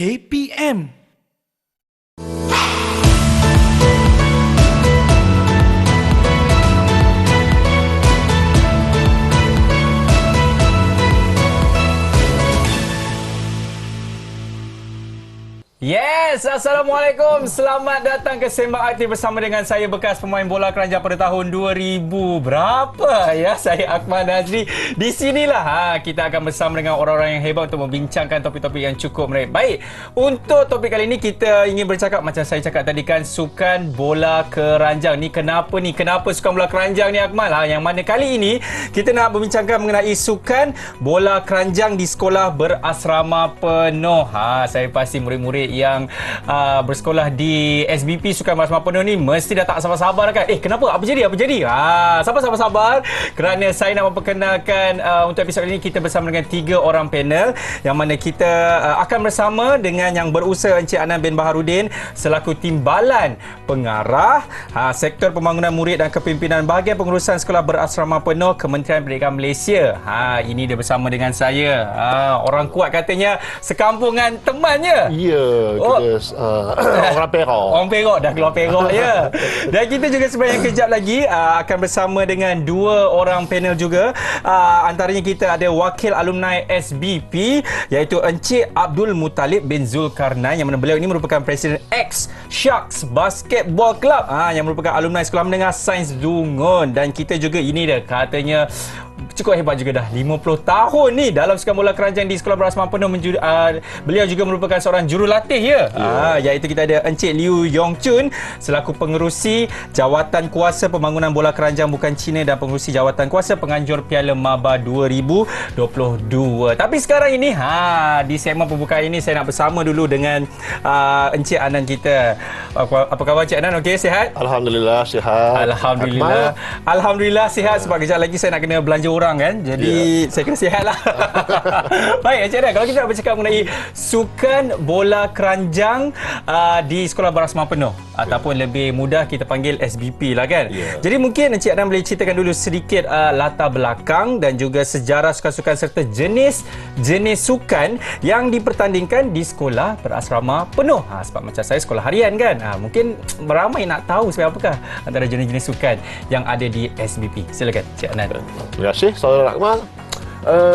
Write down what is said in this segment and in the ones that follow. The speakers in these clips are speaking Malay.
KPM. Yes, Assalamualaikum. Selamat datang ke Sembang Aktif bersama dengan saya bekas pemain bola keranjang pada tahun 2000 berapa ya. Saya Akmal Nazri. Di sinilah kita akan bersama dengan orang-orang yang hebat untuk membincangkan topik-topik yang cukup menarik. Baik, untuk topik kali ini kita ingin bercakap macam saya cakap tadi kan, sukan bola keranjang. Kenapa sukan bola keranjang ni Akmal? Yang mana kali ini kita nak membincangkan mengenai sukan bola keranjang di sekolah berasrama penuh. Saya pasti murid-murid yang bersekolah di SBP Sukan Berasrama Penuh ni mesti dah tak sabar-sabar kan. Kenapa? Apa jadi? Sabar-sabar kerana saya nak memperkenalkan untuk episod ini kita bersama dengan 3 orang panel yang mana kita akan bersama dengan yang berusaha Encik Anan bin Baharudin selaku Timbalan Pengarah Sektor Pembangunan Murid dan Kepimpinan Bahagian Pengurusan Sekolah Berasrama Penuh Kementerian Pendidikan Malaysia. Ini dia bersama dengan saya. Orang kuat katanya sekampungan temannya. Ya, orang Perak. Orang Perak dah keluar Perak ya. Dan kita juga sebenarnya kejap lagi akan bersama dengan 2 orang panel juga. Antaranya kita ada wakil alumni SBP iaitu Encik Abdul Muttalib bin Zulkarnain yang mana beliau ini merupakan Presiden X Sharks Basketball Club yang merupakan alumni Sekolah Menengah Sains Dungun. Dan kita juga ini dia katanya cukup hebat juga dah 50 tahun ni dalam sukan bola keranjang di Sekolah Berasrama Penuh. Beliau juga merupakan seorang jurulatih ya. Iaitu kita ada Encik Liu Yong Chun selaku pengerusi Jawatan Kuasa Pembangunan Bola Keranjang Bukan Cina dan pengerusi Jawatan Kuasa Penganjur Piala Maba 2022. Tapi sekarang ini di segmen pembukaan ini saya nak bersama dulu dengan Encik Anan kita. Apa khabar Encik Anan? Okey, sihat? Alhamdulillah sihat. Alhamdulillah sihat sebab kejap lagi saya nak kena belanja orang kan. Jadi saya kena sihat lah. Baik Encik Anan, kalau kita nak bercakap mengenai sukan bola keranjang di Sekolah Berasrama Penuh ataupun lebih mudah kita panggil SBP lah kan. Jadi mungkin Encik Anan boleh ceritakan dulu sedikit latar belakang dan juga sejarah sukan-sukan serta jenis sukan yang dipertandingkan di Sekolah Berasrama Penuh. Sebab macam saya sekolah harian kan. Mungkin ramai nak tahu sebenarnya apakah antara jenis-jenis sukan yang ada di SBP. Silakan Encik Anan. Terima kasih saudara Akmal.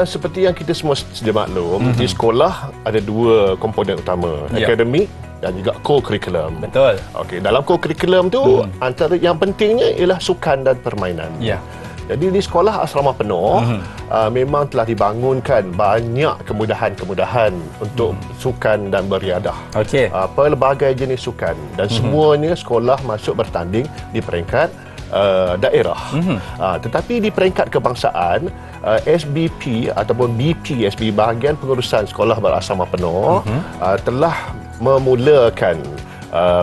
Seperti yang kita semua sedia maklum, di sekolah ada 2 komponen utama, akademik dan juga co-curriculum. Betul. Okey, dalam co-curriculum tu antara yang pentingnya ialah sukan dan permainan. Jadi di sekolah asrama penuh memang telah dibangunkan banyak kemudahan-kemudahan untuk sukan dan beriadah. Pelbagai jenis sukan dan semuanya sekolah masuk bertanding di peringkat daerah. Tetapi di peringkat kebangsaan, SBP ataupun BP, SB Bahagian Pengurusan Sekolah Berasrama Penuh telah memulakan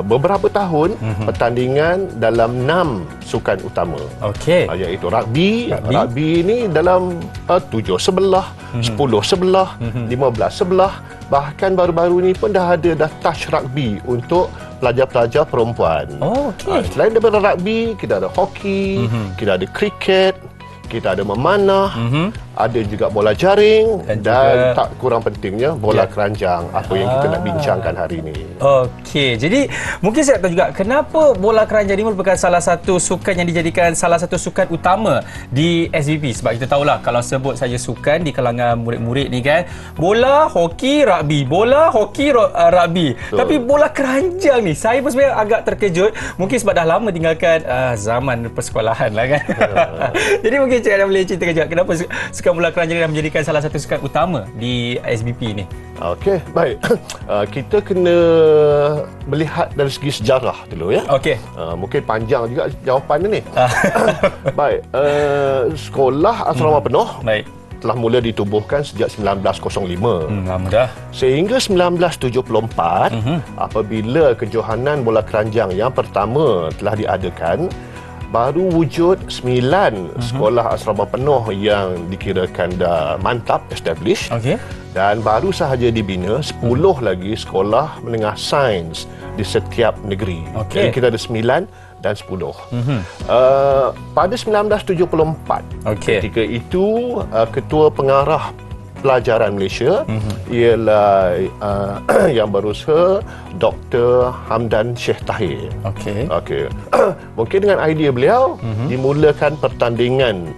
beberapa tahun pertandingan dalam 6 sukan utama. Iaitu rugby. Rugby ini dalam 7 sebelah, 10 sebelah, 15 sebelah. Bahkan baru-baru ini pun dah touch rugby untuk pelajar-pelajar perempuan. Selain daripada rugby, kita ada hoki, kita ada kriket, kita ada memanah, ada juga bola jaring dan tak kurang pentingnya bola keranjang, apa yang kita nak bincangkan hari ini. Jadi mungkin saya tahu juga kenapa bola keranjang ini merupakan salah satu sukan yang dijadikan salah satu sukan utama di SBP. Sebab kita tahulah kalau sebut saja sukan di kalangan murid-murid ni kan, bola, hoki, rugby, bola, hoki, rugby. Tapi bola keranjang ni saya pun sebenarnya agak terkejut, mungkin sebab dah lama tinggalkan zaman persekolahan lah kan. Jadi mungkin Cik Anan boleh ceritakan juga kenapa sukan bola keranjang dah menjadikan salah satu sukan utama di SBP ni. Okey, baik. Kita kena melihat dari segi sejarah dulu ya. Mungkin panjang juga jawapan ni. Baik, sekolah asrama penuh telah mula ditubuhkan sejak 1905. Lama dah. Sehingga 1974 apabila kejohanan bola keranjang yang pertama telah diadakan, baru wujud 9 sekolah asrama penuh yang dikirakan dah mantap, established. Dan baru sahaja dibina 10 lagi sekolah menengah sains di setiap negeri. Jadi kita ada 9 dan 10. Pada 1974, ketika itu Ketua Pengarah pelajaran Malaysia ialah yang berusaha Dr. Hamdan Sheikh Tahir. Okey. Mungkin dengan idea beliau dimulakan pertandingan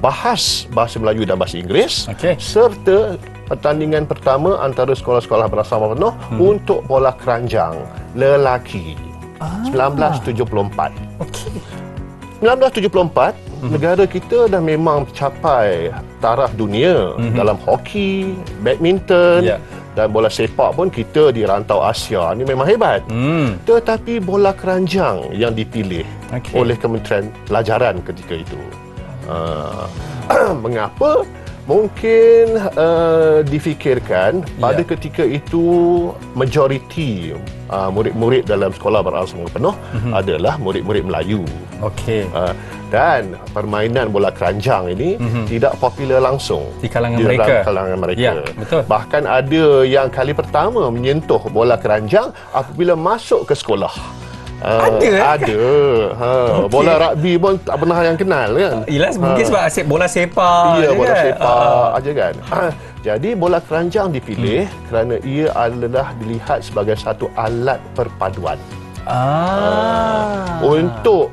bahasa Melayu dan bahasa Inggeris serta pertandingan pertama antara sekolah-sekolah berasrama penuh untuk bola keranjang lelaki 1974. 1974 negara kita dah memang mencapai taraf dunia dalam hoki, badminton dan bola sepak pun kita di rantau Asia ni memang hebat. Tetapi bola keranjang yang dipilih oleh Kementerian Pelajaran ketika itu. Mengapa? Mungkin difikirkan pada ketika itu majoriti murid-murid dalam sekolah berasrama penuh adalah murid-murid Melayu. Dan permainan bola keranjang ini tidak popular langsung di kalangan mereka. Ya, betul. Bahkan ada yang kali pertama menyentuh bola keranjang apabila masuk ke sekolah. Ada. Bola rugby pun tak pernah yang kenal kan. Yelah, mungkin sebab bola sepak. Ya, bola sepak aja kan. Jadi bola keranjang dipilih kerana ia adalah dilihat sebagai satu alat perpaduan. Untuk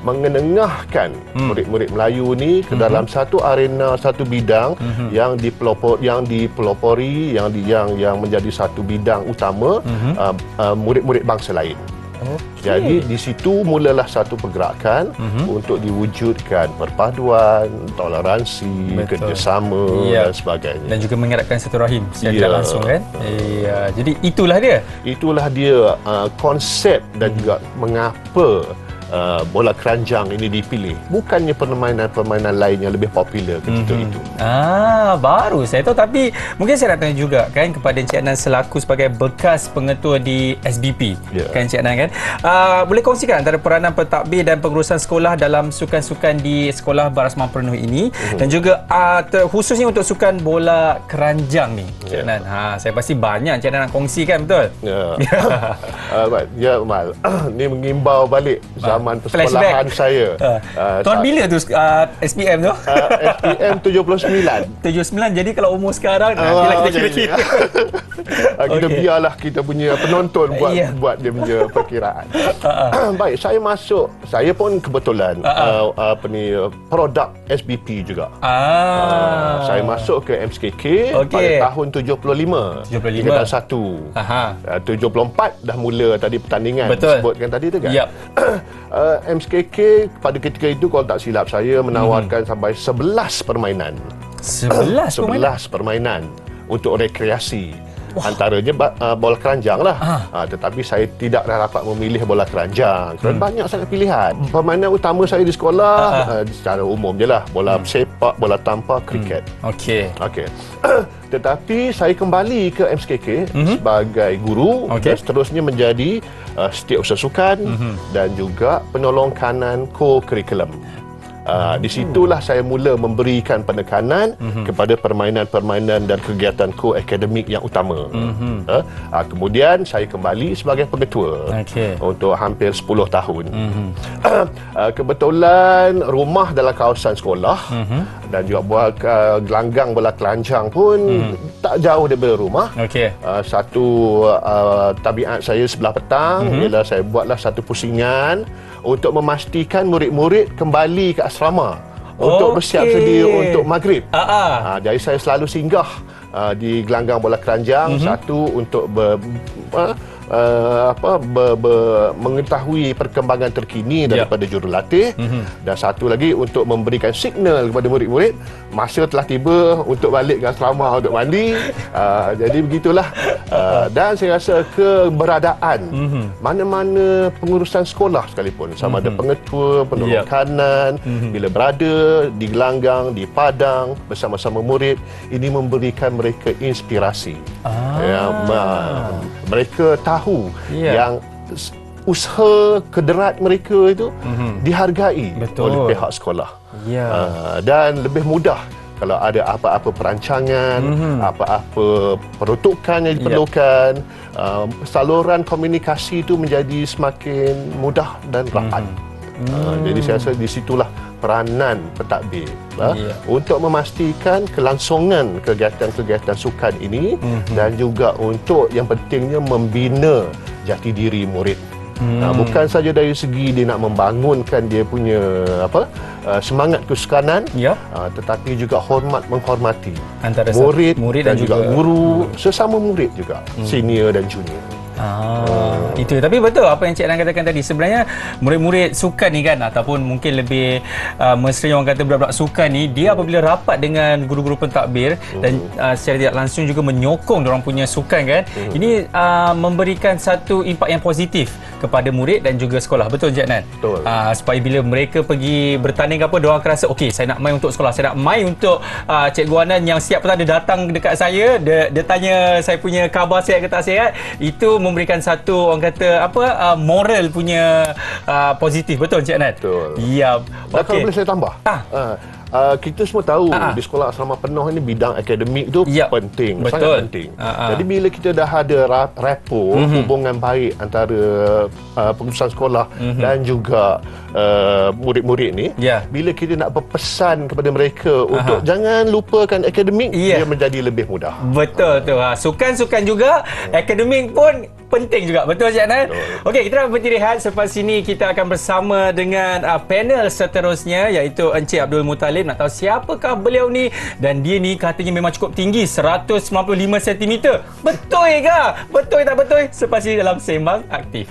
mengenengahkan murid-murid Melayu ni ke dalam satu arena, satu bidang yang dipelopori, yang menjadi satu bidang utama murid-murid bangsa lain. Jadi di situ mulalah satu pergerakan untuk diwujudkan perpaduan, toleransi, kerjasama dan sebagainya. Dan juga mengeratkan silaturahim secara tidak langsung kan. Jadi itulah dia konsep dan juga mengapa bola keranjang ini dipilih. Bukannya permainan-permainan lain yang lebih popular ketika itu. Baru saya tahu. Tapi mungkin saya nak tanya juga kan kepada Encik Adnan selaku sebagai bekas pengetua di SBP. Kan Encik Adnan kan. Boleh kongsikan antara peranan pentadbir dan pengurusan sekolah dalam sukan-sukan di sekolah berasrama penuh ini dan juga khususnya untuk sukan bola keranjang ni Encik Adnan. Saya pasti banyak Encik Adnan nak kongsikan, betul? Ya, Mal. Ni mengimbau balik zaman persekolahan saya. Tahun bila tu SPM tu? SPM 79. Jadi kalau umur sekarang nantilah kita kira-kira. Kita biarlah kita punya penonton buat dia punya perkiraan. Baik, saya pun kebetulan produk SBP juga. Saya masuk ke MSKK pada tahun 75. Tingkatan 1. 74 dah mula tadi pertandingan. Sebutkan tadi tu kan. MSKK pada ketika itu kalau tak silap saya menawarkan sampai 11 permainan. 11 permainan untuk rekreasi. Antaranya bola keranjang lah. Tetapi saya tidak dapat memilih bola keranjang kerana banyak sangat pilihan. Permainan utama saya di sekolah secara umum je lah. Bola sepak, bola tampar, kriket. Tetapi saya kembali ke MSKK sebagai guru dan seterusnya menjadi setiausaha sukan dan juga penolong kanan co-curriculum. Di situlah saya mula memberikan penekanan kepada permainan-permainan dan kegiatan co-akademik yang utama. Kemudian saya kembali sebagai pengetua untuk hampir 10 tahun. Kebetulan rumah dalam kawasan sekolah dan juga buat gelanggang bola keranjang pun tak jauh daripada rumah. Satu tabiat saya sebelah petang ialah saya buatlah satu pusingan untuk memastikan murid-murid kembali ke asrama untuk bersiap sedia untuk maghrib. Jadi saya selalu singgah di gelanggang bola keranjang, satu untuk mengetahui perkembangan terkini daripada jurulatih dan satu lagi untuk memberikan signal kepada murid-murid masa telah tiba untuk balik ke asrama untuk mandi. Jadi begitulah. Dan saya rasa keberadaan mana-mana pengurusan sekolah sekalipun, sama ada pengetua, penolong kanan, bila berada di gelanggang, di padang bersama-sama murid, ini memberikan mereka inspirasi. Mereka tahu yang usaha kederat mereka itu dihargai oleh pihak sekolah. Dan lebih mudah kalau ada apa-apa perancangan, apa-apa peruntukan yang diperlukan, saluran komunikasi itu menjadi semakin mudah dan rapat. Jadi saya rasa di situlah peranan pentadbir untuk memastikan kelangsungan kegiatan-kegiatan sukan ini dan juga untuk yang pentingnya membina jati diri murid. Bukan saja dari segi dia nak membangunkan dia punya semangat kesukanan, tetapi juga menghormati antara murid dan juga guru, sesama murid juga, senior dan junior. Itu. Tapi betul apa yang Cik Nan katakan tadi. Sebenarnya murid-murid sukan ni kan, ataupun mungkin lebih mesra orang kata budak-budak sukan ni, dia apabila rapat dengan guru-guru pentadbir dan secara tidak langsung juga menyokong diorang punya sukan kan, ini memberikan satu impak yang positif kepada murid dan juga sekolah. Betul Cik Nan? Betul. Supaya bila mereka pergi bertanding apa, diorang akan rasa okey, saya nak main untuk sekolah, saya nak main untuk Cikgu Anan yang setiap petang dia datang dekat saya, dia tanya saya punya khabar sihat ke tak sihat. Itu memberikan satu orang kata moral punya positif. Betul Cik Nan? Betul. Ya. Dan kalau boleh saya tambah, kita semua tahu di sekolah asrama penuh ini bidang akademik tu penting, sangat penting. Jadi bila kita dah ada rapport, hubungan baik antara pengurusan sekolah dan juga murid-murid ni, bila kita nak berpesan kepada mereka untuk jangan lupakan akademik, dia menjadi lebih mudah. Betul tu. Sukan-sukan juga, akademik pun penting juga. Betul Cik Nan? Okey, kita nak berhenti rehat. Selepas ini kita akan bersama dengan panel seterusnya, iaitu Encik Abdul Muttalib. Nak tahu siapakah beliau ni, dan dia ni katanya memang cukup tinggi, 195 cm. Betul ke? Betul tak betul? Selepas ini dalam Sembang Aktif.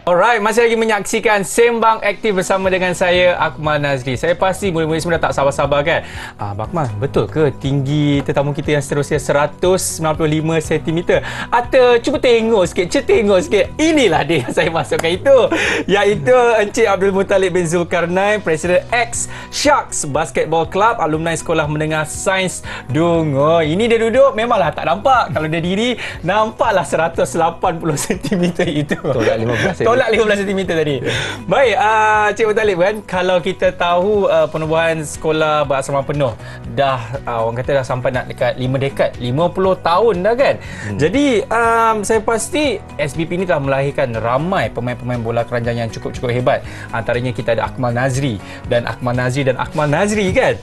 Alright, masih lagi menyaksikan Sembang Aktif bersama dengan saya, Akmal Nazri. Saya pasti murid-murid semua dah tak sabar-sabar kan? Akmal, betul ke tinggi tetamu kita yang seterusnya 195 cm? Atau cuba tengok sikit, tengok sikit. Inilah dia yang saya masukkan itu, iaitu Encik Abdul Muttalib bin Zulkarnain, Presiden X Sharks Basketball Club, alumni Sekolah Menengah Sains Dungo. Ini dia duduk, memanglah tak nampak. Kalau dia diri, nampaklah 180 cm itu. Tolak 15 cm. Tolak 15 cm tadi. Baik, Cik Muttalib kan, kalau kita tahu penubuhan sekolah berasrama penuh dah orang kata dah sampai nak dekat 5 dekad, 50 tahun dah kan. Jadi saya pasti SBP ni telah melahirkan ramai pemain-pemain bola keranjang yang cukup-cukup hebat. Antaranya kita ada Akmal Nazri dan Akmal Nazri kan.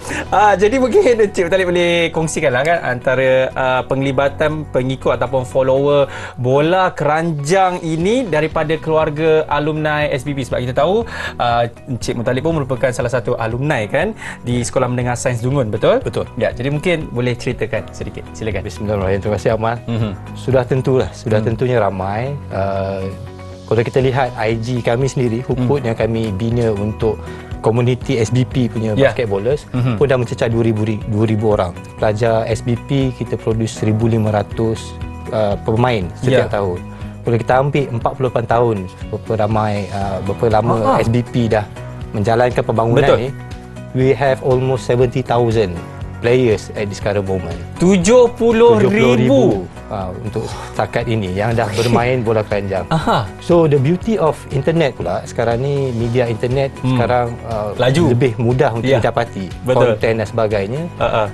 Jadi mungkin Cik Muttalib boleh kongsikanlah kan antara penglibatan pengikut ataupun follower bola keranjang ini daripada keluarga alumni SBP. Sebab kita tahu Encik Muttalib pun merupakan salah satu alumni kan di Sekolah Menengah Sains Dungun, betul? Betul. Ya, jadi mungkin boleh ceritakan sedikit. Silakan. Bismillahirrahmanirrahim. Terima kasih Amal. Sudah tentunya ramai. Kalau kita lihat IG kami sendiri, Huput yang kami bina untuk komuniti SBP punya basketballers pun dah mencecah 2,000 orang. Pelajar SBP kita produce 1,500 pemain setiap tahun. Kalau kita ambil 48 tahun berapa lama SBP dah menjalankan pembangunan ni, we have almost 70,000 players at this current moment. 70,000 untuk setakat ini yang dah bermain bola keranjang. So the beauty of internet pula sekarang ni, media internet sekarang laju, lebih mudah untuk didapati konten dan sebagainya.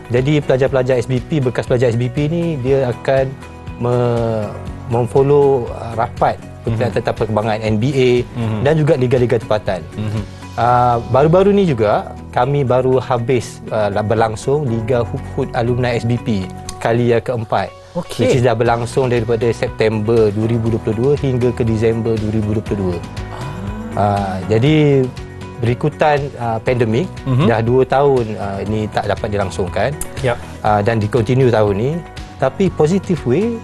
Jadi pelajar-pelajar SBP, bekas pelajar SBP ni, dia akan memfollow rapat tentang perkembangan NBA dan juga liga-liga tempatan. Baru-baru ni juga kami baru habis berlangsung Liga Hut Alumni SBP kali yang keempat. Which is dah berlangsung daripada September 2022 hingga ke Disember 2022. Jadi berikutan pandemik, dah 2 tahun ini tak dapat dilangsungkan. Dan di-continue tahun ni. Tapi positive way,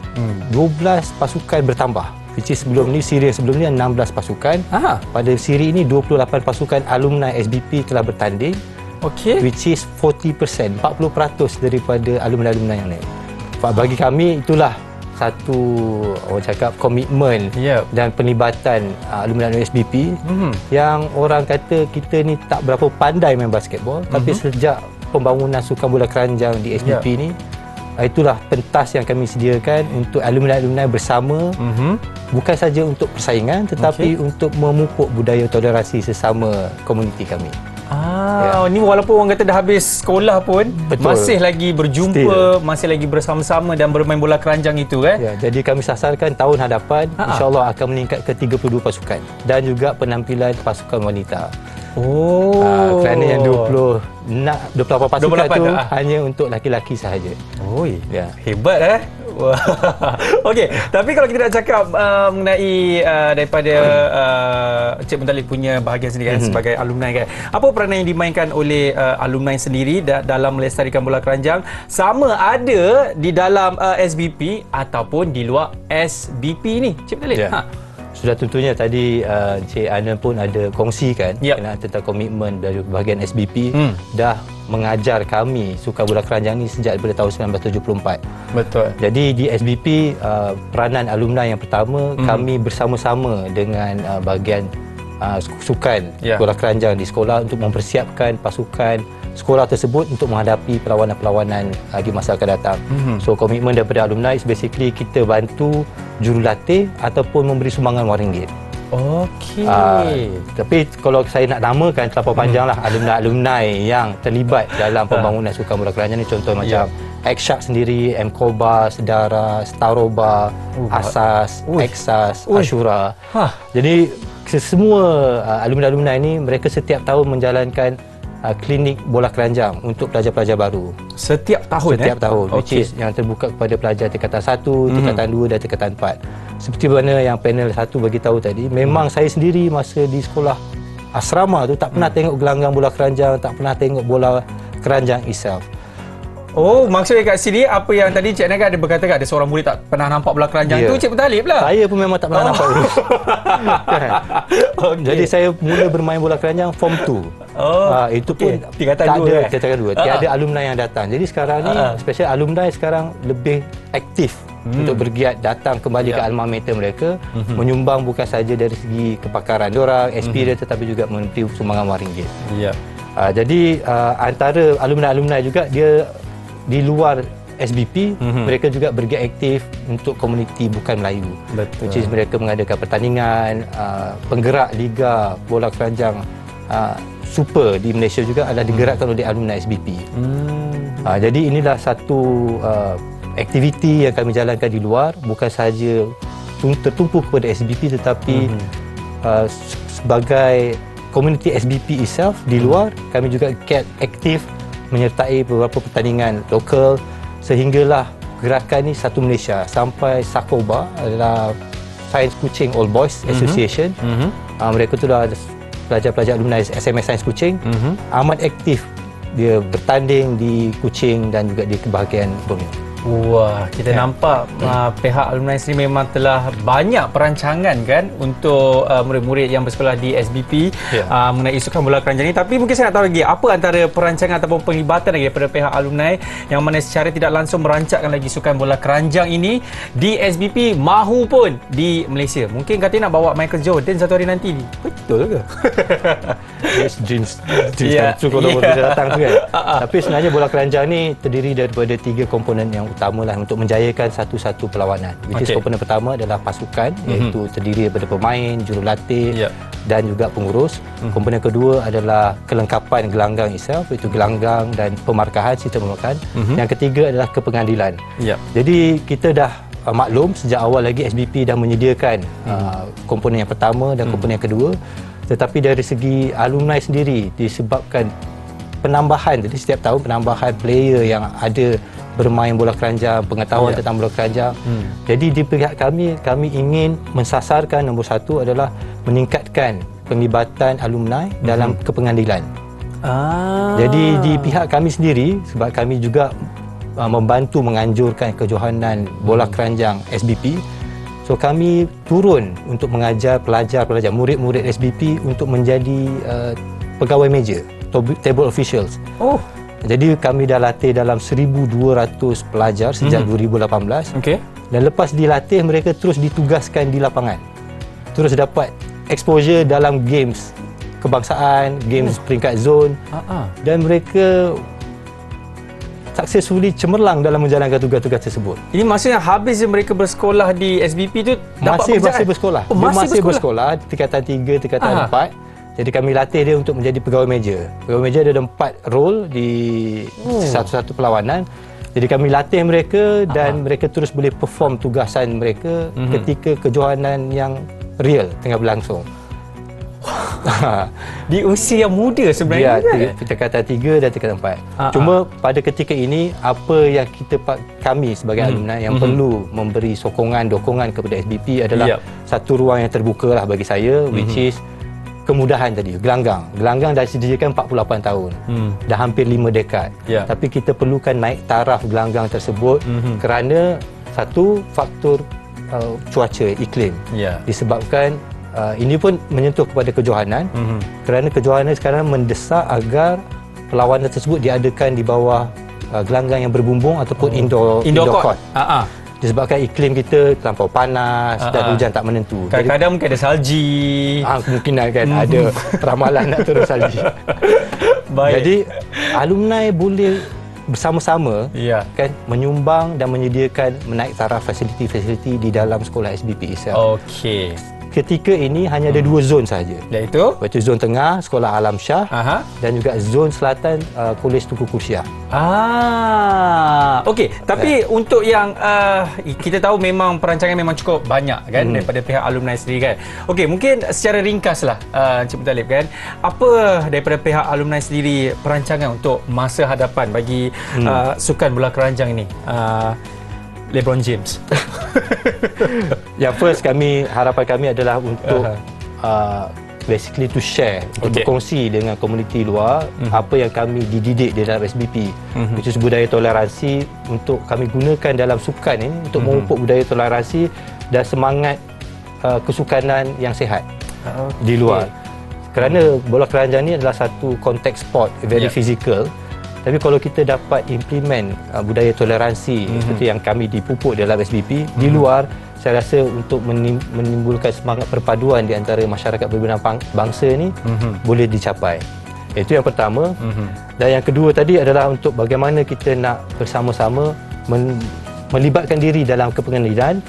12 pasukan bertambah. Which is siri yang sebelum ni 16 pasukan. Pada siri ini 28 pasukan alumni SBP telah bertanding. Which is 40%, 40% daripada alumni-alumni yang lain. Bagi kami itulah satu orang cakap komitmen dan penlibatan alumni SBP yang orang kata kita ni tak berapa pandai main basketball, tapi sejak pembangunan sukan bola keranjang di SBP ni, itulah pentas yang kami sediakan untuk alumni-alumni bersama, bukan saja untuk persaingan tetapi untuk memupuk budaya toleransi sesama komuniti kami. Ni walaupun orang kata dah habis sekolah pun, Betul. masih lagi berjumpa, masih lagi bersama-sama dan bermain bola keranjang itu kan? Ya, jadi kami sasarkan tahun hadapan insya-Allah akan meningkat ke 32 pasukan dan juga penampilan pasukan wanita. Kerana yang 28 pasukan 28 tu hanya untuk laki-laki sahaja. Ya. Hebat Wah. Okey, tapi kalau kita nak cakap mengenai daripada Encik Muttalib punya bahagian sendiri kan, sebagai alumni kan, apa peranan yang dimainkan oleh alumni sendiri dalam melestarikan bola keranjang, sama ada di dalam SBP ataupun di luar SBP ni, Encik Muttalib? Sudah tentunya tadi Encik Ana pun ada kongsikan tentang komitmen dari bahagian SBP dah mengajar kami sukan bola keranjang ni sejak daripada tahun 1974. Betul. Jadi di SBP peranan alumni yang pertama kami bersama-sama dengan bahagian sukan bola keranjang di sekolah untuk mempersiapkan pasukan sekolah tersebut untuk menghadapi perlawanan-perlawanan di masa akan datang. So komitmen daripada alumni is basically kita bantu jurulatih ataupun memberi sumbangan RM1. Tapi kalau saya nak namakan terlalu panjang lah alumni-alumni yang terlibat dalam pembangunan sukan bola keranjang ni, contoh macam X-Shark sendiri, M-Koba, Sedara, Staroba, Asas, Exas, Ashura. Jadi semua alumni-alumni ni mereka setiap tahun menjalankan klinik bola keranjang untuk pelajar-pelajar baru. Setiap tahun? Setiap tahun, which is yang terbuka kepada pelajar tingkatan 1, tingkatan 2 dan tingkatan 4. Seperti mana yang panel 1 bagi tahu tadi, memang saya sendiri masa di sekolah asrama tu tak pernah tengok gelanggang bola keranjang, tak pernah tengok bola keranjang itself. Maksudnya kat sini apa yang tadi Cik Naga ada berkata ada seorang murid tak pernah nampak bola keranjang tu, Cik Muttalib lah. Saya pun memang tak pernah nampak dulu. Jadi saya mula bermain bola keranjang form 2. Itu pun tingkatan 2. Tiada alumni yang datang. Jadi sekarang ni especially alumni sekarang lebih aktif untuk bergiat datang kembali ke alma mater mereka, menyumbang bukan saja dari segi kepakaran diorang, experience, tetapi juga memberi sumbangan RM1. Jadi antara alumni-alumni juga dia di luar SBP, mereka juga bergiat aktif untuk komuniti bukan Melayu. Which is mereka mengadakan pertandingan, penggerak Liga Bola Keranjang Super di Malaysia juga adalah digerakkan oleh alumni SBP. Jadi inilah satu aktiviti yang kami jalankan di luar, bukan sahaja tertumpu kepada SBP tetapi sebagai komuniti SBP itself di luar, kami juga aktif menyertai beberapa pertandingan lokal sehinggalah gerakan ni satu Malaysia sampai Sakoba adalah Sains Kuching All Boys Association. Mereka tu dah pelajar-pelajar alumni SMS Sains Kuching, amat aktif dia bertanding di Kuching dan juga di kebahagiaan Borneo. Wah, kita nampak pihak alumni sendiri memang telah banyak perancangan kan untuk murid-murid yang bersekolah di SBP mengenai sukan bola keranjang ini. Tapi mungkin saya nak tahu lagi, apa antara perancangan ataupun penglibatan lagi daripada pihak alumni yang mana secara tidak langsung merancangkan lagi sukan bola keranjang ini di SBP mahupun di Malaysia. Mungkin katanya nak bawa Michael Jordan satu hari nanti ni. Betul ke? Dreams kalau boleh datang tu kan. Tapi sebenarnya bola keranjang ni terdiri daripada 3 komponen yang utama lah untuk menjayakan satu-satu perlawanan. Which is komponen pertama adalah pasukan, iaitu terdiri daripada pemain, jurulatih dan juga pengurus. Komponen kedua adalah kelengkapan gelanggang itself, iaitu gelanggang dan pemarkahan, sistem pemarkahan. Yang ketiga adalah kepengadilan. Jadi kita dah maklum sejak awal lagi SBP dah menyediakan komponen yang pertama dan komponen yang kedua. Tetapi dari segi alumni sendiri, disebabkan penambahan, jadi setiap tahun penambahan player yang ada bermain bola keranjang, pengetahuan tentang bola keranjang. Jadi di pihak kami ingin mensasarkan nombor satu adalah meningkatkan penglibatan alumni dalam kepengadilan. Jadi di pihak kami sendiri, sebab kami juga membantu menganjurkan kejohanan bola keranjang SBP, so kami turun untuk mengajar pelajar-pelajar, murid-murid SBP untuk menjadi pegawai meja, table officials. Jadi kami dah latih dalam 1,200 pelajar sejak 2018. Dan lepas dilatih, mereka terus ditugaskan di lapangan. Terus dapat exposure dalam games kebangsaan, games peringkat zon. Dan mereka successfully cemerlang dalam menjalankan tugas-tugas tersebut. Ini maksudnya habis mereka bersekolah di SBP tu dapat masih bersekolah. Masih bersekolah tingkatan 3, tingkatan 4. Jadi kami latih dia untuk menjadi pegawai meja. Pegawai meja ada 4 role di satu-satu perlawanan. Jadi kami latih mereka dan mereka terus boleh perform tugasan mereka ketika kejohanan yang real tengah berlangsung. Di usia yang muda sebenarnya kan? Tingkatan 3 dan tingkatan 4. Cuma pada ketika ini, apa yang kami sebagai alumni yang perlu memberi dokongan kepada SBP adalah satu ruang yang terbuka lah bagi saya, which is kemudahan tadi, gelanggang dah disediakan 48 tahun, dah hampir 5 dekad. Tapi kita perlukan naik taraf gelanggang tersebut kerana satu faktor cuaca, iklim. Disebabkan ini pun menyentuh kepada kejohanan, kerana kejohanan sekarang mendesak agar perlawanan tersebut diadakan di bawah gelanggang yang berbumbung ataupun indoor court. Disebabkan iklim kita terlampau panas dan hujan tak menentu. Kadang-kadang mungkin ada salji. Kemungkinan kan ada ramalan nak turun salji. Jadi alumni boleh bersama-sama kan menyumbang dan menyediakan menaik taraf fasiliti-fasiliti di dalam sekolah SBP itself. Okey. Ketika ini hanya ada 2 zon sahaja. Iaitu zon tengah Sekolah Alam Shah dan juga zon selatan Kolej Tunku Kursiah. Okey, tapi untuk yang kita tahu memang perancangan memang cukup banyak kan daripada pihak alumni sendiri kan. Okey, mungkin secara ringkaslah Encik Muttalib kan, apa daripada pihak alumni sendiri perancangan untuk masa hadapan bagi sukan bola keranjang ini? LeBron James. Yang first, harapan kami adalah untuk basically to share, untuk berkongsi dengan komuniti luar apa yang kami dididik di dalam SBP, which is budaya toleransi, untuk kami gunakan dalam sukan ini untuk memupuk budaya toleransi dan semangat kesukanan yang sihat di luar. Kerana bola keranjang ini adalah satu konteks sport, very physical. Tapi kalau kita dapat implement budaya toleransi seperti yang kami dipupuk dalam SBP di luar, saya rasa untuk menimbulkan semangat perpaduan di antara masyarakat berbenah bangsa ni boleh dicapai. Itu yang pertama. Dan yang kedua tadi adalah untuk bagaimana kita nak bersama-sama melibatkan diri dalam kepengadilan,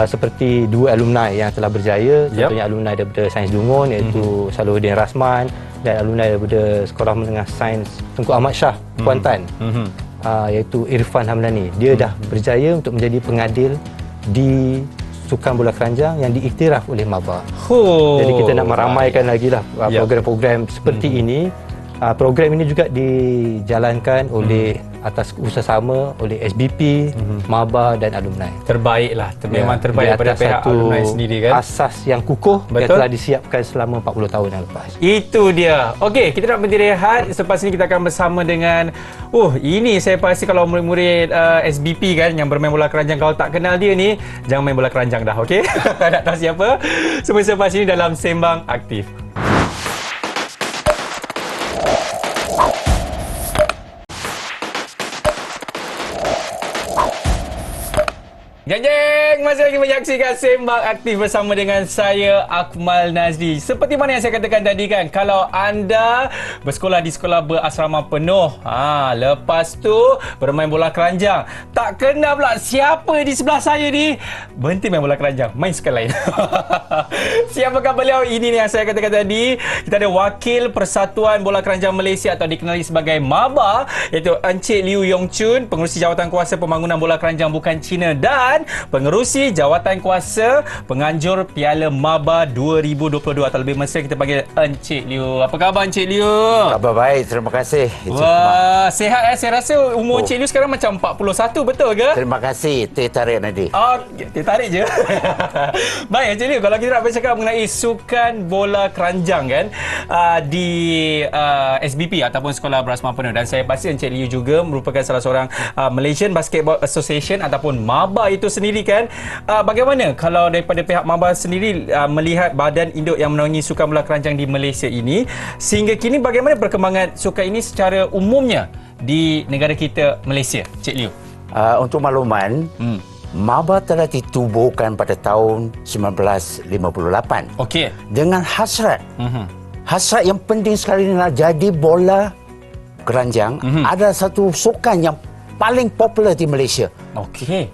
seperti 2 alumni yang telah berjaya, contohnya alumni daripada Sains Dungun iaitu Salahuddin Rasman dan alumni daripada Sekolah Menengah Sains Tunku Ahmad Shah Kuantan, iaitu Irfan Hamdani. Dia dah berjaya untuk menjadi pengadil di sukan bola keranjang yang diiktiraf oleh MABA. Jadi kita nak meramaikan lagi lah program-program seperti ini. Program ini juga dijalankan oleh atas usaha-sama oleh SBP, MABA dan alumni. Terbaiklah, memang terbaik daripada pihak alumni sendiri kan. Asas yang kukuh yang telah disiapkan selama 40 tahun yang lepas. Itu dia. Okey, kita nak berhenti rehat. Selepas ini kita akan bersama dengan ini saya pasti kalau murid-murid SBP kan yang bermain bola keranjang, kalau tak kenal dia ni, jangan main bola keranjang dah, okey? Nak tahu siapa? Semua selepas ini dalam Sembang Aktif. Jeng, masih lagi menyaksikan Sembang Aktif bersama dengan saya, Akmal Nazri. Seperti mana yang saya katakan tadi kan, kalau anda bersekolah di sekolah berasrama penuh, lepas tu bermain bola keranjang, tak kenal pula siapa di sebelah saya ni, berhenti main bola keranjang, main sukan lain. Siapakah beliau? Ini yang saya katakan tadi. Kita ada Wakil Persatuan Bola Keranjang Malaysia atau dikenali sebagai MABA, iaitu Encik Liu Yong Chun, Pengerusi Jawatan Kuasa Pembangunan Bola Keranjang Bukan Cina, dan Pengerusi Jawatan Kuasa Penganjur Piala MABA 2022, atau lebih mesra kita panggil Encik Liu. Apa khabar Encik Liu? Khabar baik, terima kasih. Wah, sihat saya rasa umur Encik Liu sekarang macam 41, betul ke? Terima kasih, teh tarik nanti. Teh tarik je. Baik Encik Liu, kalau kita nak bercakap mengenai sukan bola keranjang kan, di SBP ataupun Sekolah Berasrama Penuh, dan saya pasti Encik Liu juga merupakan salah seorang Malaysian Basketball Association ataupun MABA itu sendiri kan. Bagaimana kalau daripada pihak MABA sendiri melihat badan induk yang menaungi sukan bola keranjang di Malaysia ini, sehingga kini bagaimana perkembangan sukan ini secara umumnya di negara kita Malaysia, Cik Liu? Untuk makluman, MABA telah ditubuhkan pada tahun 1958. Okey. Dengan hasrat. Hasrat yang penting sekali adalah jadi bola keranjang adalah satu sukan yang paling popular di Malaysia. Okey.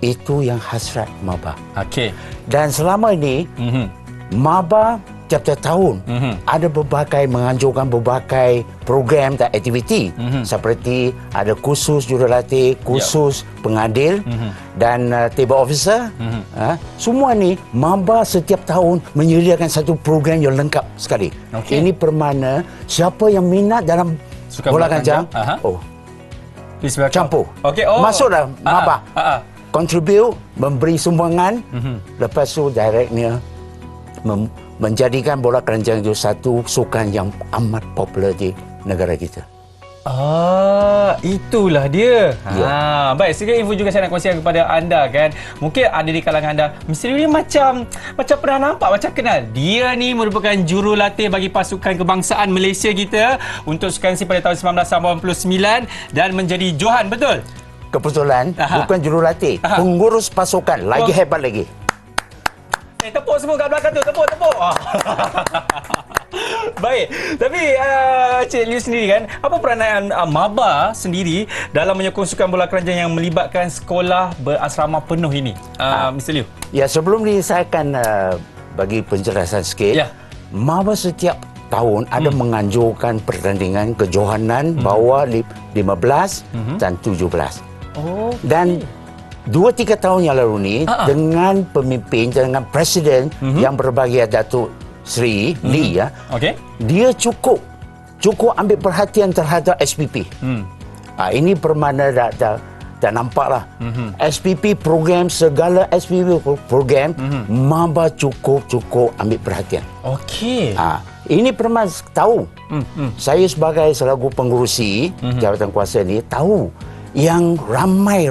Itu yang hasrat MABA. Okey. Dan selama ini MABA setiap tahun ada berbagai menganjurkan berbagai program dan aktiviti seperti ada kursus jurulatih, kursus pengadil dan table officer. Semua ni Maba setiap tahun menyediakan satu program yang lengkap sekali. Ini bermakna siapa yang minat dalam bola kanjang, campur. Masuklah Maba. Contribute, memberi sumbangan, lepas tu directnya menjadikan bola keranjang itu satu sukan yang amat popular di negara kita. Itulah dia. Baik, sedikit info juga saya nak kongsikan kepada anda kan. Mungkin ada di kalangan anda, Mr. Lee macam pernah nampak, macam kenal. Dia ni merupakan jurulatih bagi pasukan kebangsaan Malaysia kita untuk sukan si pada tahun 1989 dan menjadi Johan, betul? Kebetulan bukan jurulatih, pengurus pasukan, lagi hebat lagi. Tepuk semua kat belakang tu, tepuk. Baik, tapi Cik Liu sendiri kan, apa peranan Maba sendiri dalam menyokong sukan bola keranjang yang melibatkan sekolah berasrama penuh ini, Mr. Liu? Ya, sebelum ni saya akan bagi penjelasan sikit. Maba setiap tahun ada menganjurkan pertandingan kejohanan bawah 15 dan 17. Dan 2-3 tahun yang lalu ni dengan pemimpin, dengan presiden yang berbahagia Datuk Seri Lee dia cukup ambil perhatian terhadap SPP. Ini bermakna dah nampaklah SPP program, segala SPP program Maba cukup ambil perhatian. Ini pernah tahu. Saya sebagai selaku pengurusi jabatan kuasa ni tahu yang ramai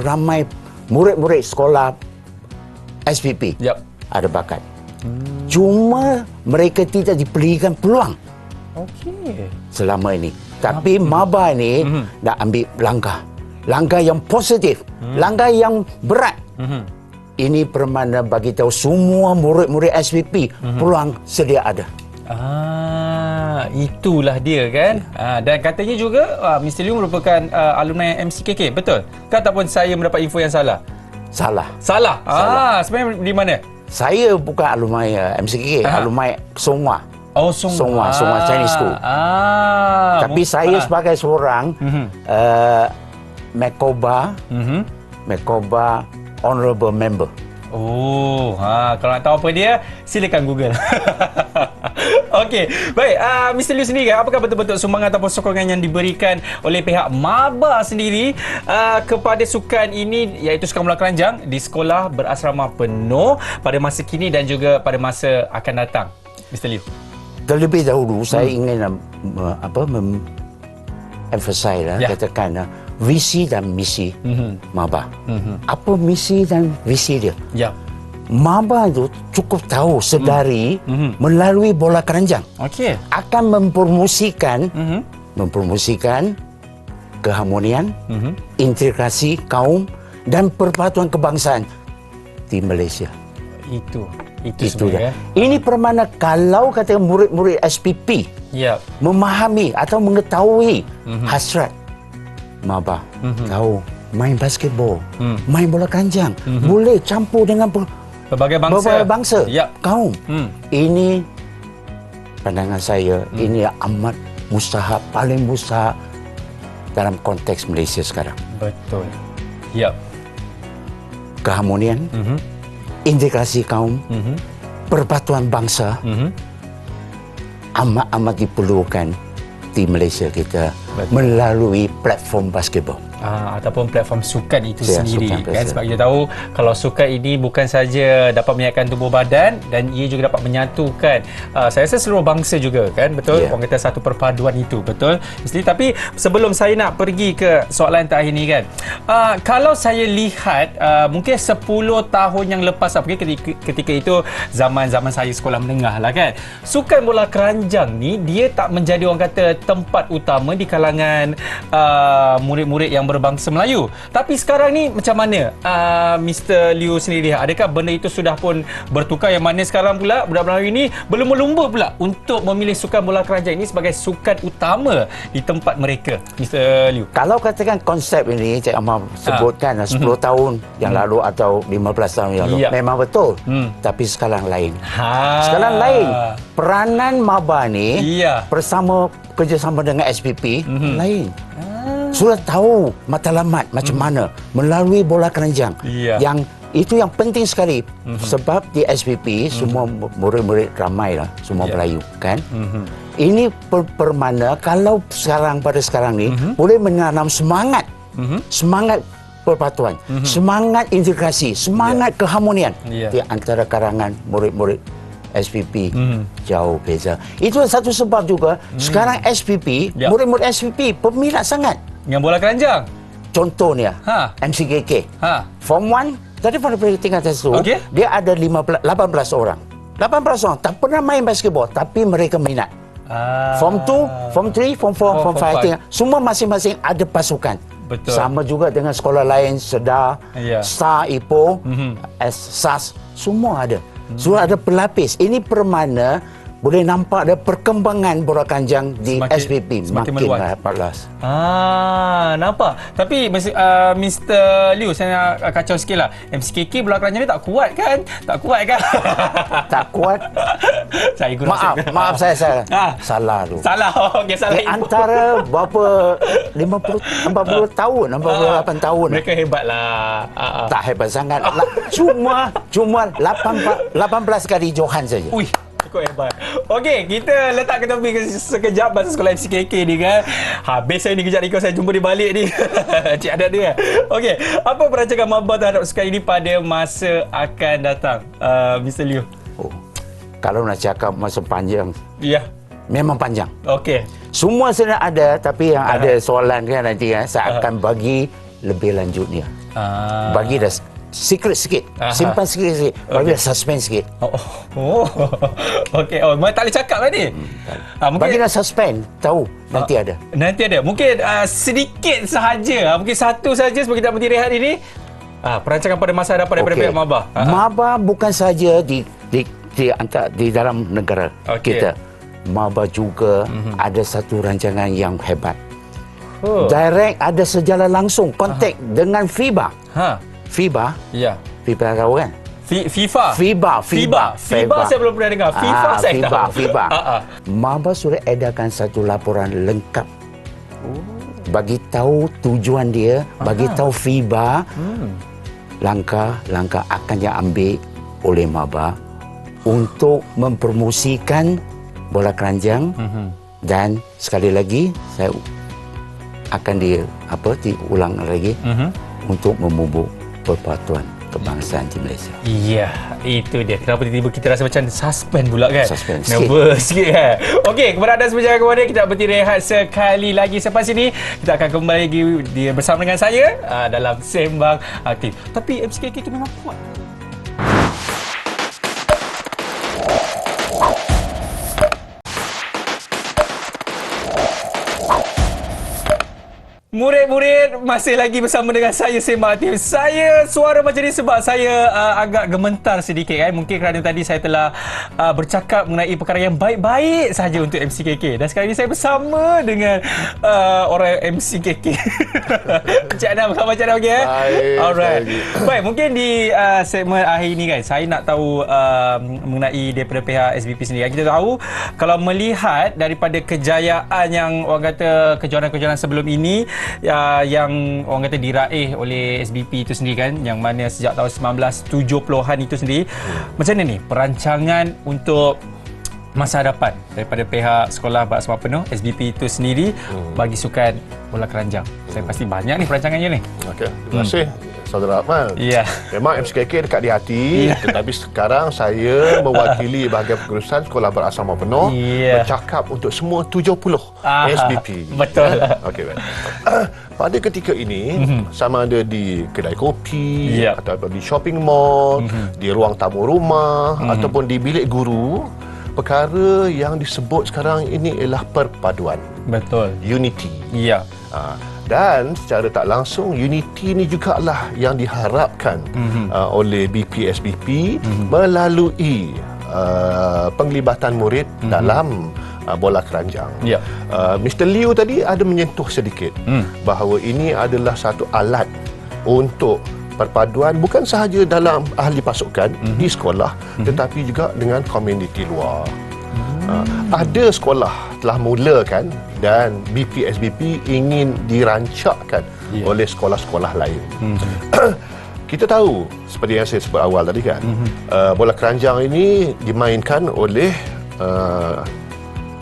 murid-murid sekolah SPP ada bakat. Cuma mereka tidak diberikan peluang selama ini. Tapi Maba ni dah ambil langkah yang positif, langkah yang berat. Ini bermakna bagi tahu semua murid-murid SPP peluang sedia ada. Itulah dia kan. Dan katanya juga Mr. Liu merupakan alumni MCKK, betul? Ke ataupun saya mendapat info yang salah? Salah. Sebenarnya di mana? Saya bukan alumni MCKK, alumni Songwha. Songwha Chinese School. Tapi saya sebagai seorang Mekoba Honorable Member. Kalau nak tahu apa dia, silakan Google. Okey, baik. Mr. Liu sendiri, apakah betul-betul sumbangan ataupun sokongan yang diberikan oleh pihak Maba sendiri kepada sukan ini, iaitu sukan bola keranjang di sekolah berasrama penuh pada masa kini dan juga pada masa akan datang, Mr. Liu? Terlebih dahulu saya ingin emphasize katakan visi dan misi Maba. Apa misi dan visi dia? Maba itu cukup tahu sedari melalui bola keranjang akan mempromosikan keharmonian, integrasi kaum dan persatuan kebangsaan di Malaysia. Itu dia. Ini bermakna kalau kata murid-murid SPP memahami atau mengetahui hasrat Maba, tahu main basketball, main bola keranjang, boleh campur dengan berbagai bangsa. Kaum. Ini pandangan saya, ini amat mustahak, paling mustahak dalam konteks Malaysia sekarang. Betul. Keharmonian, integrasi kaum, persatuan bangsa amat diperlukan di Malaysia kita melalui platform basketball. Ataupun platform sukan itu sendiri kan, sebab kita tahu kalau sukan ini bukan saja dapat menyiapkan tubuh badan dan ia juga dapat menyatukan saya rasa seluruh bangsa juga kan, betul? Orang kata satu perpaduan itu, betul? Tapi sebelum saya nak pergi ke soalan terakhir ni kan, kalau saya lihat mungkin 10 tahun yang lepas, ketika itu zaman saya sekolah menengah lah kan, sukan bola keranjang ni dia tak menjadi orang kata tempat utama di kalangan murid-murid yang berbangsa Melayu. Tapi sekarang ni macam mana Mr. Liew sendiri? Adakah benda itu sudah pun bertukar, yang mana sekarang pula budak Melayu ini berlumba-lumba pula untuk memilih sukan bola keranjang ini sebagai sukan utama di tempat mereka, Mr. Liew? Kalau katakan konsep ini Cik Amar sebutkan 10 tahun yang lalu atau 15 tahun yang lalu, memang betul. Tapi sekarang lain. Sekarang lain. Peranan maba ni bersama kerjasama dengan SPP lain. Sudah tahu matlamat macam mana melalui bola keranjang. Yang itu yang penting sekali. Sebab di SPP semua murid-murid ramai lah, semua Melayu kan. Ini bermakna kalau pada sekarang ni boleh menanam semangat persatuan, semangat integrasi, semangat keharmonian di antara kalangan murid-murid SPP. Jauh beza. Itu satu sebab juga sekarang SPP, murid-murid SPP peminat sangat dengan bola keranjang. Contohnya MCKK. Form 1 tadi pada tingkatan itu dia ada 18 orang. 18 orang tak pernah main basketball tapi mereka minat. Form 2, Form 3, Form 4, Form 5 semua masing-masing ada pasukan. Betul. Sama juga dengan sekolah lain, SEDA, SAR, Ipoh, SAS, semua ada. Sudah ada pelapis. Ini bermakna boleh nampak ada perkembangan bola keranjang di SPP makin meluas. Nampak. Tapi Mr. Liew, saya nak kacau sikit lah. MCKK bola keranjang ni tak kuat kan? Tak kuat kan? Tak kuat. Saya gurau. Maaf saya salah tu. Salah. Okey, salah. Di antara berapa 40 tahun, 48 tahun. Mereka hebat lah. Tak hebat sangat. Cuma 18 kali johan saja. Ui. Cukup hebat. Okey, kita letak ke tepi sekejap pasal sekolah MCKK ni kan. Habis saya ni kejap ni saya jumpa dia balik ni. Cik Adat dia. Okey, apa perancangan maba terhadap sukan ini pada masa akan datang, Mr. Liew? Kalau nak cakap masa panjang, memang panjang. Okey. Semua sudah ada, tapi yang ada soalan kan nanti saya akan bagi lebih lanjutnya. Bagi dah secret sikit, simpan sikit, bagi dah suspense sikit. Okey. Tak boleh cakap lah ni. Mungkin bagi dah suspend, tahu nanti ada. Nanti ada. Mungkin sedikit sahaja, mungkin satu saja sebelum kita berhenti rehat ini. Perancangan pada masa hadapan daripada pihak maba. Maba bukan saja di dalam negara kita. Maba juga ada satu rancangan yang hebat. Direct ada sejalan langsung kontak dengan FIBA. FIBA tahu kan? FIBA saya belum pernah dengar. FIFA saya tahu. FIBA. Maba sudah edarkan satu laporan lengkap. Bagi tahu tujuan dia, bagi tahu FIBA langkah-langkah akan diambil oleh maba untuk mempromosikan bola keranjang. Dan sekali lagi saya akan diulang lagi untuk memupuk persatuan kebangsaan di Malaysia. Ya, itu dia. Kenapa tiba-tiba kita rasa macam suspend pula kan? Nervous sikit kan? Okey, kepada anda sebenarnya kepada kita berhenti rehat sekali lagi. Selepas ini kita akan kembali lagi bersama dengan saya dalam Sembang Aktif. Tapi MCKK itu memang kuat. Murid-murid masih lagi bersama dengan saya, Sembang Aktif. Saya suara macam ni sebab saya agak gementar sedikit kan. Mungkin kerana tadi saya telah bercakap mengenai perkara yang baik-baik saja untuk MCKK. Dan sekarang ini saya bersama dengan orang MCKK. Encik Adam, khabar Encik Adam okey? Alright. Baik, mungkin di segmen akhir ini kan, saya nak tahu mengenai daripada pihak SBP sendiri. Kita tahu kalau melihat daripada kejayaan yang orang kata kejohanan-kejohanan sebelum ini, yang orang kata diraih oleh SBP itu sendiri kan, yang mana sejak tahun 1970-an itu sendiri. Macam mana ni perancangan untuk masa hadapan daripada pihak Sekolah Berasrama Penuh SBP itu sendiri bagi sukan bola keranjang? Saya pasti banyak ni perancangannya ni. Okey, terima kasih Saudara Akmal. Memang MCKK dekat di hati, tetapi sekarang saya mewakili bahagian pengurusan Sekolah Berasrama Penuh bercakap untuk semua 70 SBP. Betul. Okey, baik. Pada ketika ini, sama ada di kedai kopi, atau di shopping mall, di ruang tamu rumah, ataupun di bilik guru, perkara yang disebut sekarang ini ialah perpaduan. Betul. Unity. Dan secara tak langsung unity ni jugalah yang diharapkan oleh BPSBP melalui penglibatan murid dalam bola keranjang. Mr. Liu tadi ada menyentuh sedikit bahawa ini adalah satu alat untuk perpaduan bukan sahaja dalam ahli pasukan di sekolah tetapi juga dengan komuniti luar. Ada sekolah telah mulakan dan BPSBP ingin dirancakkan oleh sekolah-sekolah lain. Kita tahu seperti yang saya sebut awal tadi kan, bola keranjang ini dimainkan oleh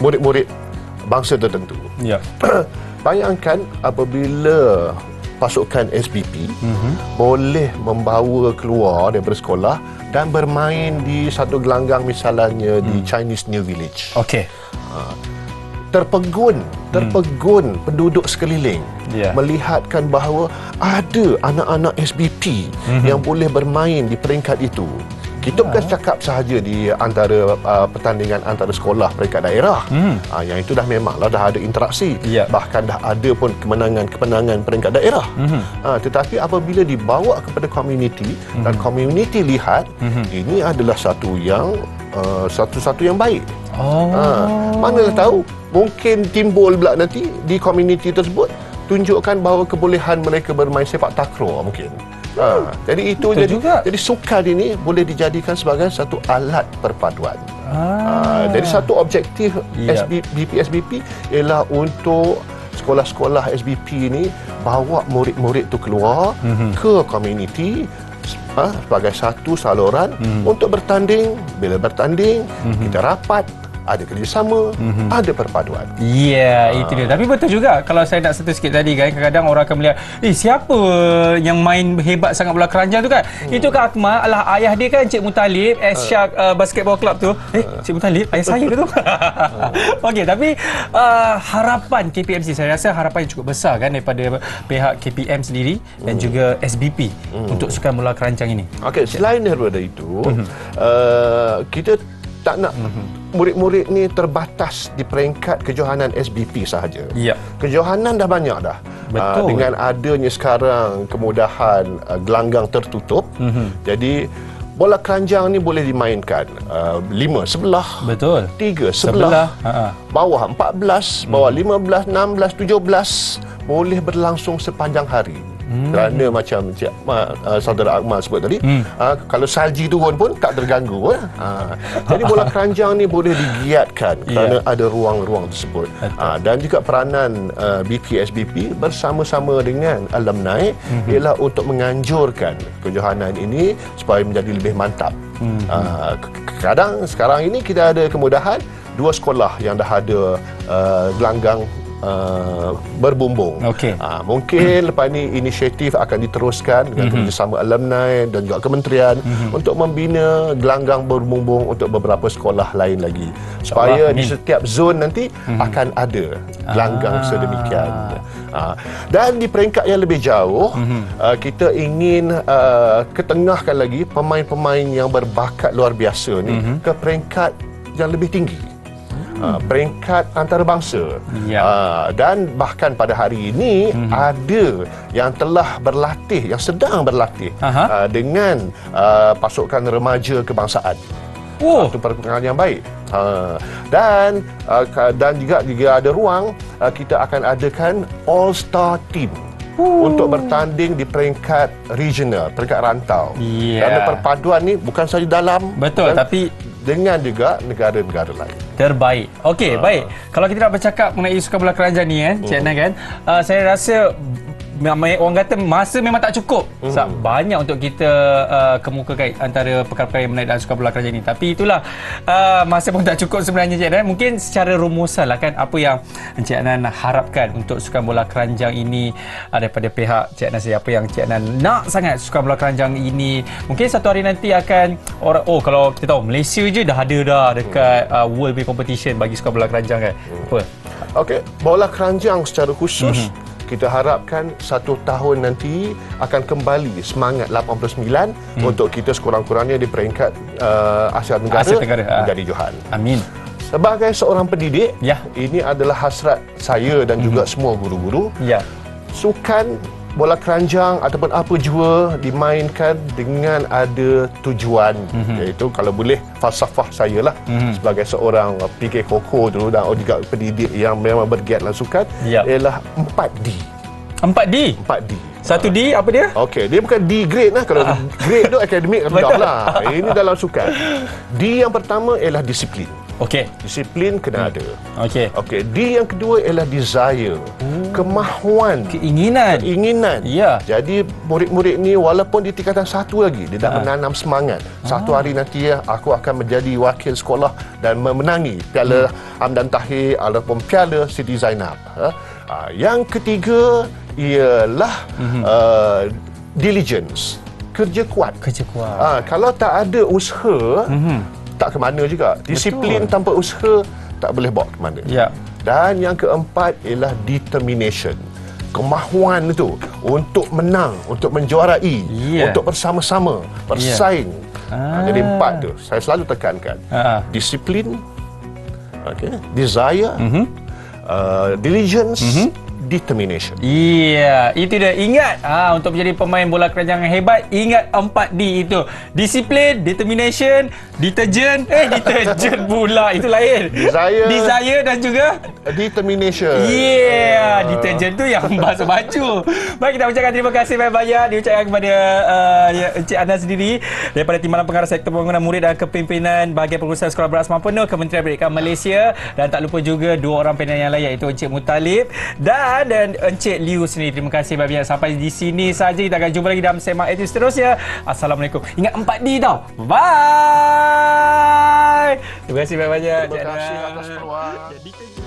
murid-murid bangsa tertentu. Bayangkan apabila pasukan SBP boleh membawa keluar daripada sekolah dan bermain di satu gelanggang misalnya di Chinese New Village. Terpegun penduduk sekeliling melihatkan bahawa ada anak-anak SBP yang boleh bermain di peringkat itu. Kita bukan cakap sahaja di antara pertandingan antara sekolah peringkat daerah. Yang itu dah memanglah dah ada interaksi. Bahkan dah ada pun kemenangan-kemenangan peringkat daerah. Tetapi apabila dibawa kepada komuniti dan komuniti lihat ini adalah satu yang baik. Manalah tahu mungkin timbul pula nanti di komuniti tersebut tunjukkan bahawa kebolehan mereka bermain sepak takraw mungkin. Jadi itu jadi sukan ini boleh dijadikan sebagai satu alat perpaduan. Jadi satu objektif BPSBP ialah untuk sekolah-sekolah SBP ini bawa murid-murid tu keluar ke komuniti sebagai satu saluran untuk bertanding. Bila bertanding kita rapat, ada kerjasama, ada perpaduan. Itu dia. Tapi betul juga kalau saya nak sentuh sikit tadi kan, kadang-kadang orang akan melihat, siapa yang main hebat sangat bola keranjang tu kan? Itu kan Akmal, alah ayah dia kan Cik Mutalib, Shark Basketball Club tu. Cik Mutalib, ayah saya ke tu? Okey, tapi harapan KPMC, saya rasa harapan yang cukup besar kan daripada pihak KPM sendiri dan juga SBP untuk sukan bola keranjang ini. Okey, selain daripada itu, kita tak nak murid-murid ni terbatas di peringkat kejohanan SBP sahaja. Kejohanan dah banyak dah. Dengan adanya sekarang kemudahan gelanggang tertutup. Jadi bola keranjang ni boleh dimainkan 5 sebelah. 3 sebelah. Bawah 14, bawah 15, 16, 17 boleh berlangsung sepanjang hari. Kerana macam saudara Akmal sebut tadi, kalau salji turun pun tak terganggu. Jadi bola keranjang ni boleh digiatkan kerana ada ruang-ruang tersebut. Dan juga peranan BPSBP bersama-sama dengan alumni ialah untuk menganjurkan kejohanan ini supaya menjadi lebih mantap. Kadang sekarang ini kita ada kemudahan 2 sekolah yang dah ada gelanggang berbumbung. Mungkin lepas ni inisiatif akan diteruskan dengan kerjasama alumni dan juga kementerian untuk membina gelanggang berbumbung untuk beberapa sekolah lain lagi supaya di setiap zon nanti akan ada gelanggang sedemikian. Dan di peringkat yang lebih jauh, kita ingin ketengahkan lagi pemain-pemain yang berbakat luar biasa ni ke peringkat yang lebih tinggi. Peringkat antarabangsa. Dan bahkan pada hari ini ada yang telah berlatih, yang sedang berlatih dengan pasukan remaja kebangsaan. Itu perkembangan yang baik. Dan juga ada ruang kita akan adakan all-star team untuk bertanding di peringkat regional, peringkat rantau. Kerana perpaduan ni bukan sahaja dalam, tapi dengan juga negara-negara lain. Terbaik. Okey, baik. Kalau kita nak bercakap mengenai sukan bola keranjang ni kan, Cik Adnan kan, saya rasa orang kata masa memang tak cukup. Banyak untuk kita kemukakan antara perkara-perkara yang menaik dalam sukan bola keranjang ni. Tapi itulah masa pun tak cukup sebenarnya, Cik Adnan. Mungkin secara rumusan lah kan, apa yang Cik Adnan harapkan untuk sukan bola keranjang ini daripada pihak Cik Adnan sendiri. Apa yang Cik Adnan nak sangat sukan bola keranjang ini. Mungkin satu hari nanti akan orang, kalau kita tahu Malaysia je dah ada dah dekat World Bay Competition bagi sukan bola keranjang kan. Apa? Okey, bola keranjang secara khusus kita harapkan 1 tahun nanti akan kembali semangat 89 untuk kita sekurang-kurangnya di peringkat Asia Tenggara menjadi johan. Amin. Sebagai seorang pendidik, ini adalah hasrat saya dan juga semua guru-guru. sukan bola keranjang ataupun apa jua dimainkan dengan ada tujuan, iaitu kalau boleh falsafah saya lah sebagai seorang PK Koko dulu dan juga pendidik yang memang bergiat dalam sukan, ialah 4D. 4D? 4D. 1D apa dia? Okey, dia bukan D grade lah. Kalau grade tu akademik rendah lah. Ini dalam sukan. D yang pertama ialah disiplin. Okey. Disiplin kena ada. Okey. Okey, D yang kedua ialah desire. Kemahuan. Keinginan. Ya. Jadi murid-murid ni walaupun di tingkatan 1 lagi, dia dah menanam semangat. Satu hari nanti aku akan menjadi wakil sekolah dan memenangi Piala Hamdan Tahir ataupun Piala Siti Zainab. Yang ketiga ialah diligence. Kerja kuat. Kalau tak ada usaha, tak ke mana juga. Disiplin tanpa usaha tak boleh bawa ke mana. Dan yang keempat ialah determination. Kemahuan itu untuk menang, untuk menjuarai, untuk bersama-sama bersaing. Jadi 4 tu saya selalu tekankan. Disiplin, desire, diligence, determination. Itu dia. Ingat untuk menjadi pemain bola keranjang yang hebat, ingat 4D itu. Disiplin, determination, deterjen pula. Itu lain. Desire dan juga determination. Deterjen tu yang basuh baju. Baik, kita ucapkan terima kasih banyak-banyak diucapkan kepada Encik Ana sendiri daripada Timbalan Pengarah Sektor Pembangunan Murid dan Kepimpinan Bahagian Pengurusan Sekolah Berasma Penuh Kementerian Pendidikan Malaysia, dan tak lupa juga 2 orang pimpinan yang lain, iaitu Encik Mutalib dan Encik Liu sendiri. Terima kasih banyak. Sampai di sini saja. Kita akan jumpa lagi dalam Semak Edu seterusnya. Assalamualaikum. Ingat 4D tau. Bye. Terima kasih banyak. Terima kasih atas peluang.